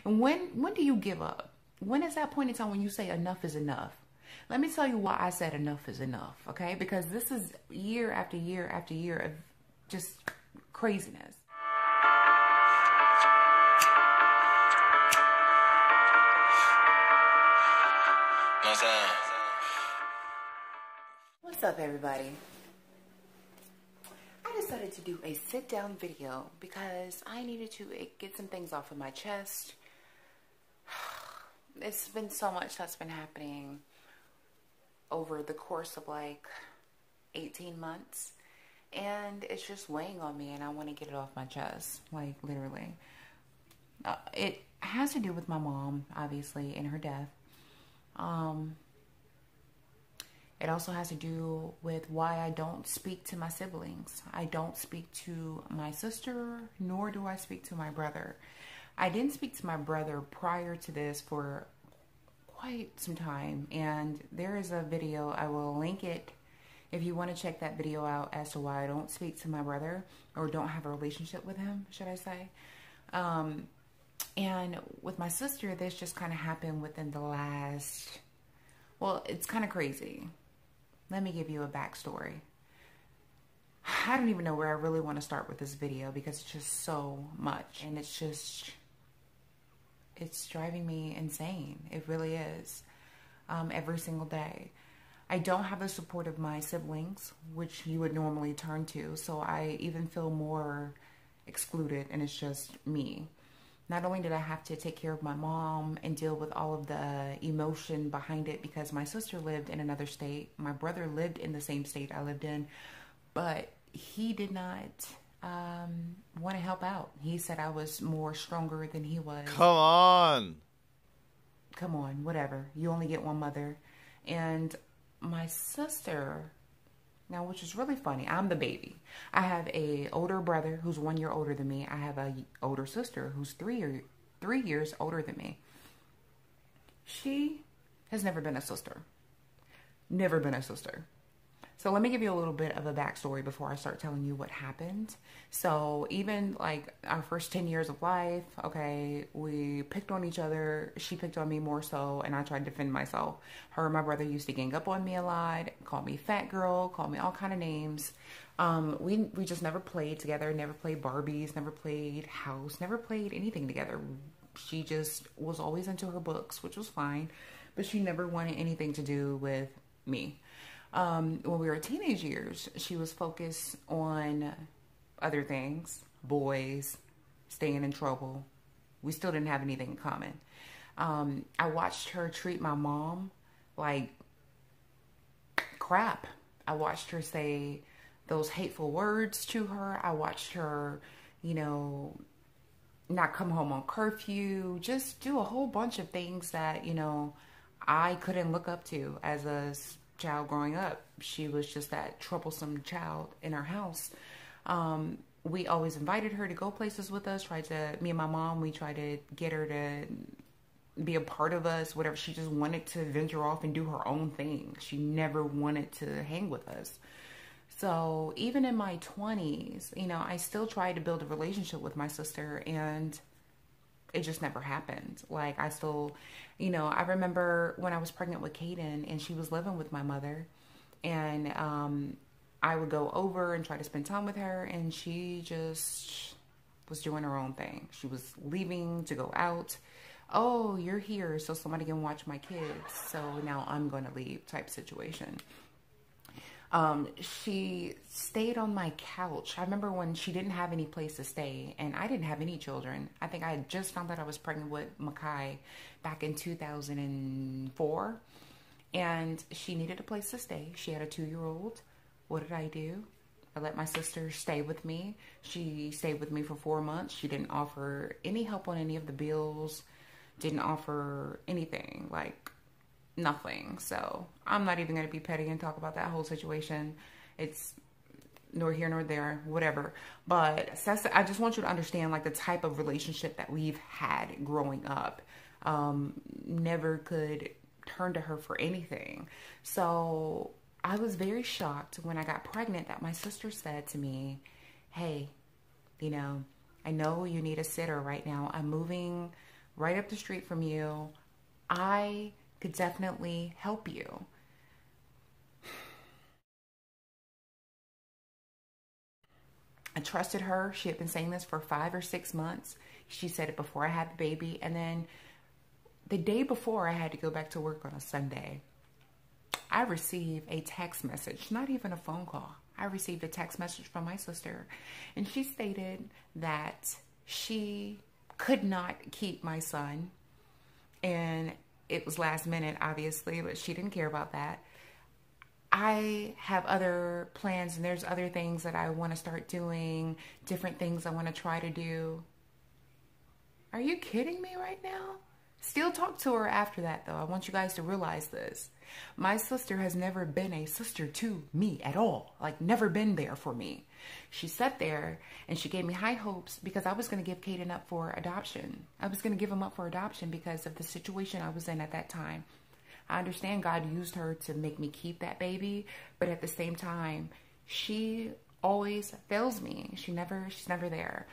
And when do you give up? When is that point in time when you say enough is enough? Let me tell you why I said enough is enough, okay? Because this is year after year after year of just craziness. What's up, everybody? I decided to do a sit-down video because I needed to get some things off of my chest. It's been so much that's been happening over the course of like 18 months, and it's just weighing on me, and I want to get it off my chest, like literally. It has to do with my mom, obviously, and her death. It also has to do with why I don't speak to my siblings. I don't speak to my sister, nor do I speak to my brother. I didn't speak to my brother prior to this for quite some time, and there is a video, I will link it if you want to check that video out as to why I don't speak to my brother, or don't have a relationship with him, should I say. And with my sister, this just kind of happened within the last, well, it's kind of crazy. Let me give you a backstory. I don't even know where I really want to start with this video because it's just so much, and it's driving me insane. It really is. Every single day. I don't have the support of my siblings, which you would normally turn to, so I even feel more excluded, and it's just me. Not only did I have to take care of my mom and deal with all of the emotion behind it because my sister lived in another state, my brother lived in the same state I lived in, but he did not want to help out. He said I was more stronger than he was. Come on, whatever. You only get one mother. And my sister, now, which is really funny, I'm the baby. I have a older brother who's 1 year older than me. I have a older sister who's 3 years older than me. She has never been a sister. Never been a sister. So let me give you a little bit of a backstory before I start telling you what happened. So even like our first 10 years of life, okay, we picked on each other. She picked on me more so, and I tried to defend myself. Her and my brother used to gang up on me a lot, call me fat girl, call me all kind of names. We just never played together, never played Barbies, never played house, never played anything together. She just was always into her books, which was fine, but she never wanted anything to do with me. When we were teenage years, she was focused on other things, boys, staying in trouble. We still didn't have anything in common. I watched her treat my mom like crap. I watched her say those hateful words to her. I watched her, you know, not come home on curfew, just do a whole bunch of things that, you know, I couldn't look up to as a child growing up. She was just that troublesome child in our house. We always invited her to go places with us, me and my mom, we tried to get her to be a part of us, whatever. She just wanted to venture off and do her own thing. She never wanted to hang with us. So even in my 20s, you know, I still tried to build a relationship with my sister, and it just never happened. Like, I still, you know, I remember when I was pregnant with Kaden and she was living with my mother, and I would go over and try to spend time with her, and she just was doing her own thing. She was leaving to go out. Oh, you're here so somebody can watch my kids, so now I'm going to leave type situation. She stayed on my couch. I remember when she didn't have any place to stay, and I didn't have any children. I think I had just found out I was pregnant with Makai back in 2004, and she needed a place to stay. She had a 2-year-old. What did I do? I let my sister stay with me. She stayed with me for 4 months. She didn't offer any help on any of the bills, didn't offer anything, like nothing. So I'm not even going to be petty and talk about that whole situation. It's nor here nor there, whatever. But I just want you to understand, like, the type of relationship that we've had growing up. Never could turn to her for anything. So I was very shocked when I got pregnant that my sister said to me, hey, you know, I know you need a sitter right now. I'm moving right up the street from you. I could definitely help you. I trusted her. She had been saying this for 5 or 6 months. She said it before I had the baby. And then the day before I had to go back to work on a Sunday, I received a text message, not even a phone call. I received a text message from my sister, and she stated that she could not keep my son. And it was last minute, obviously, but she didn't care about that. I have other plans, and there's other things that I want to start doing, different things I want to try to do. Are you kidding me right now? Still talk to her after that, though. I want you guys to realize this. My sister has never been a sister to me at all. Like, never been there for me. She sat there and she gave me high hopes because I was going to give Caden up for adoption. I was going to give him up for adoption because of the situation I was in at that time. I understand God used her to make me keep that baby, but at the same time, she always fails me. She's never there.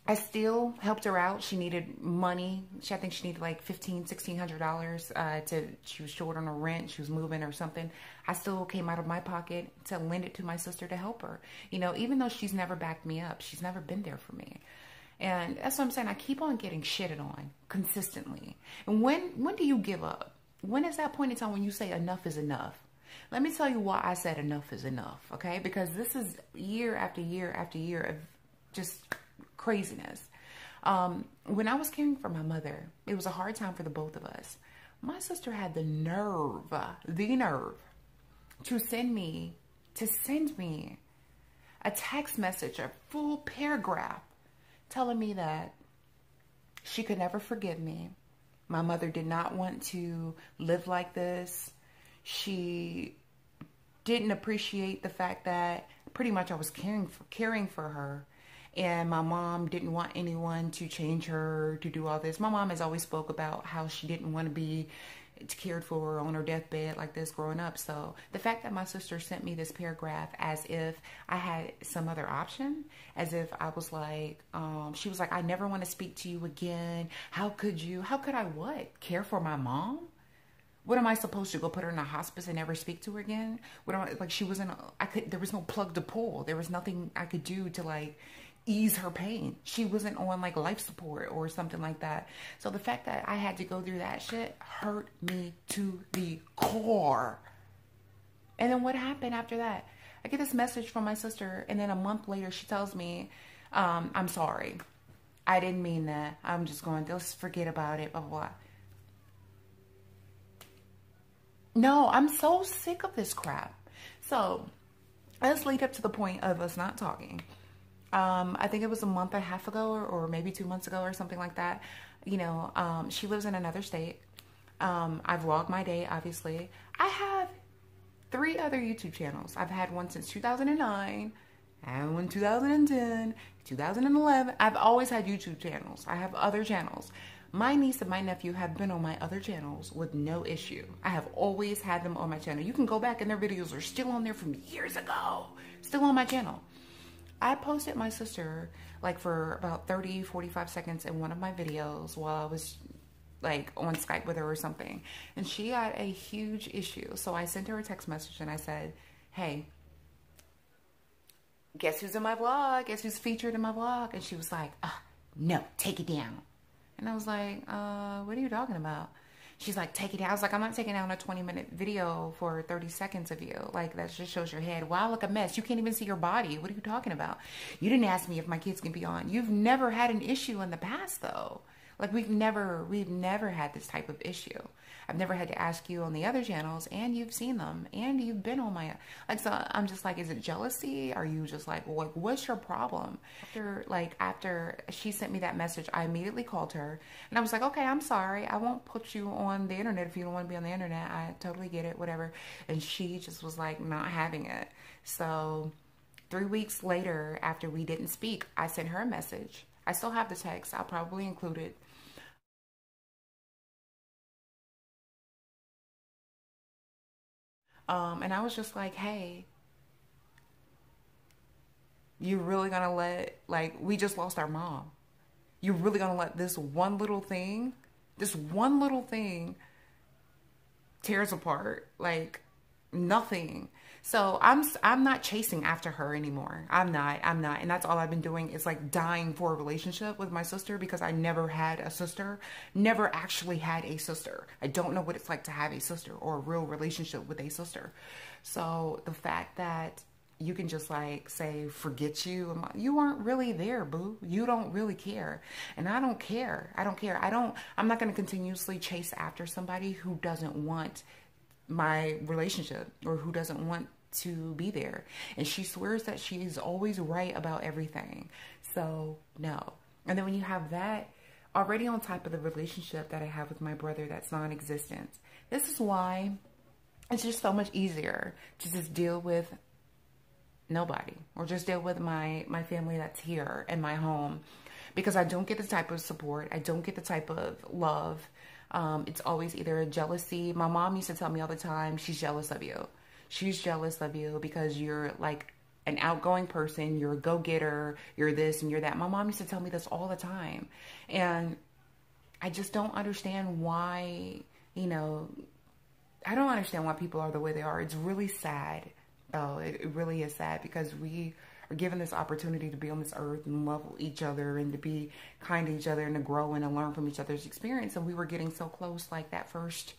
I still helped her out. She needed money. I think she needed like $1,500, $1,600 she was short on her rent. She was moving or something. I still came out of my pocket to lend it to my sister to help her. You know, even though she's never backed me up, she's never been there for me. And that's what I'm saying. I keep on getting shitted on consistently. And when do you give up? When is that point in time when you say enough is enough? Let me tell you why I said enough is enough, okay? Because this is year after year after year of just craziness. When I was caring for my mother, it was a hard time for the both of us. My sister had the nerve to send me a text message, a full paragraph telling me that she could never forgive me. My mother did not want to live like this. She didn't appreciate the fact that pretty much I was caring for her. And my mom didn't want anyone to change her, to do all this. My mom has always spoke about how she didn't want to be cared for on her deathbed like this growing up. So the fact that my sister sent me this paragraph as if I had some other option, as if I was like, she was like, I never want to speak to you again. How could you? How could I what? Care for my mom? What am I supposed to go put her in a hospice and never speak to her again? What am I, like, she wasn't, there was no plug to pull. There was nothing I could do to like ease her pain. She wasn't on like life support or something like that. So the fact that I had to go through that shit hurt me to the core. And then what happened after that? I get this message from my sister, and then a month later she tells me, I'm sorry. I didn't mean that. I'm just going, let's forget about it, blah, blah, blah. No, I'm so sick of this crap. So let's lead up to the point of us not talking. I think it was a month and a half ago or maybe 2 months ago or something like that. You know, she lives in another state. I vlog my day, obviously. I have 3 other YouTube channels. I've had one since 2009. I had one 2010, 2011. I've always had YouTube channels. I have other channels. My niece and my nephew have been on my other channels with no issue. I have always had them on my channel. You can go back and their videos are still on there from years ago. Still on my channel. I posted my sister like for about 30, 45 seconds in one of my videos while I was like on Skype with her or something. And she had a huge issue. So I sent her a text message and I said, hey, guess who's in my vlog? Guess who's featured in my vlog? And she was like, no, take it down. And I was like, what are you talking about? She's like, take it down. I was like, I'm not taking down a 20-minute video for 30 seconds of you. Like, that just shows your head. Wow, look a mess. You can't even see your body. What are you talking about? You didn't ask me if my kids can be on. You've never had an issue in the past, though. Like, we've never had this type of issue. I've never had to ask you on the other channels, and you've seen them, and you've been on my, like, so I'm just like, is it jealousy? Are you just like, well, like, what's your problem? After she sent me that message, I immediately called her, and I was like, okay, I'm sorry. I won't put you on the internet if you don't want to be on the internet. I totally get it, whatever. And she just was like, not having it. So 3 weeks later, after we didn't speak, I sent her a message. I still have the text. I'll probably include it. And I was just like, hey, you really gonna let, like, we just lost our mom. You're really gonna let this one little thing tear us apart like nothing. So I'm not chasing after her anymore. I'm not. And that's all I've been doing is like dying for a relationship with my sister, because I never had a sister, never actually had a sister. I don't know what it's like to have a sister or a real relationship with a sister. So the fact that you can just like say, forget you. You weren't really there, boo. You don't really care. And I don't care. I'm not going to continuously chase after somebody who doesn't want my relationship or who doesn't want to be there. And she swears that she's always right about everything. So no. And then when you have that already on top of the relationship that I have with my brother that's non-existent, this is why it's just so much easier to just deal with nobody, or just deal with my family that's here in my home, because I don't get the type of support. I don't get the type of love. It's always either a jealousy. My mom used to tell me all the time, she's jealous of you. She's jealous of you because you're like an outgoing person. You're a go-getter. You're this and you're that. My mom used to tell me this all the time. And I just don't understand why, you know, I don't understand why people are the way they are. It's really sad. Oh, it really is sad, because we are given this opportunity to be on this earth and love each other and to be kind to each other and to grow and to learn from each other's experience. And we were getting so close like that first,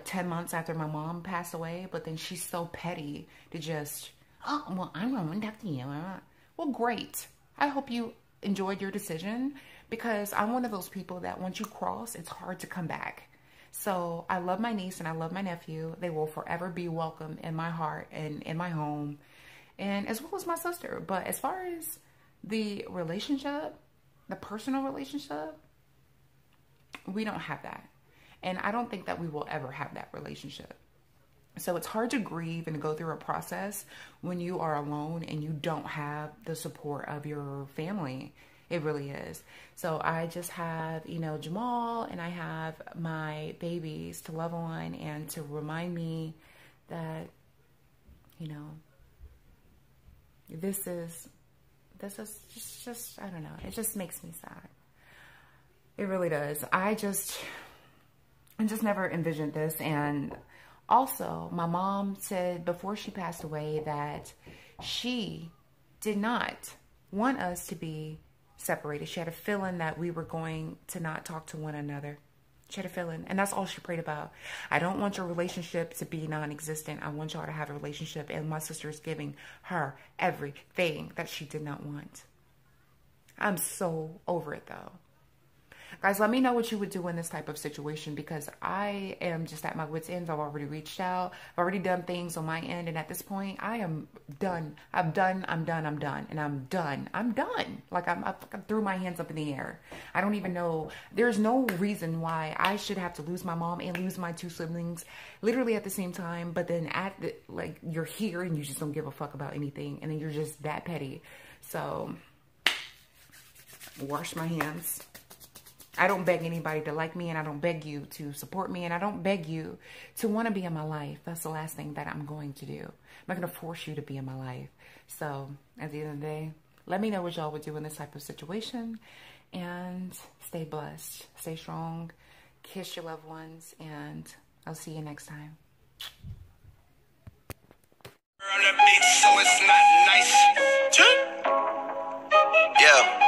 10 months after my mom passed away. But then she's so petty to just, oh, well, I'm going to talk to you. Well, great. I hope you enjoyed your decision, because I'm one of those people that once you cross, it's hard to come back. So I love my niece and I love my nephew. They will forever be welcome in my heart and in my home, and as well as my sister. But as far as the relationship, the personal relationship, we don't have that. And I don't think that we will ever have that relationship. So it's hard to grieve and to go through a process when you are alone and you don't have the support of your family. It really is. So I just have, you know, Jamal, and I have my babies to love on and to remind me that, you know, this is just, I don't know. It just makes me sad. It really does. I just never envisioned this. And also, my mom said before she passed away that she did not want us to be separated. She had a feeling that we were going to not talk to one another. She had a feeling, and that's all she prayed about. I don't want your relationship to be non-existent. I want y'all to have a relationship, and my sister is giving her everything that she did not want. I'm so over it, though. Guys, let me know what you would do in this type of situation, because I am just at my wit's end. I've already reached out. I've already done things on my end. And at this point, I am done. I'm done. And I'm done. I'm done. Like I threw my hands up in the air. I don't even know. There's no reason why I should have to lose my mom and lose my two siblings literally at the same time. But then like you're here and you just don't give a fuck about anything. And then you're just that petty. So wash my hands. I don't beg anybody to like me, and I don't beg you to support me, and I don't beg you to want to be in my life. That's the last thing that I'm going to do. I'm not going to force you to be in my life. So at the end of the day, let me know what y'all would do in this type of situation, and stay blessed, stay strong, kiss your loved ones, and I'll see you next time. So it's not nice. Yeah.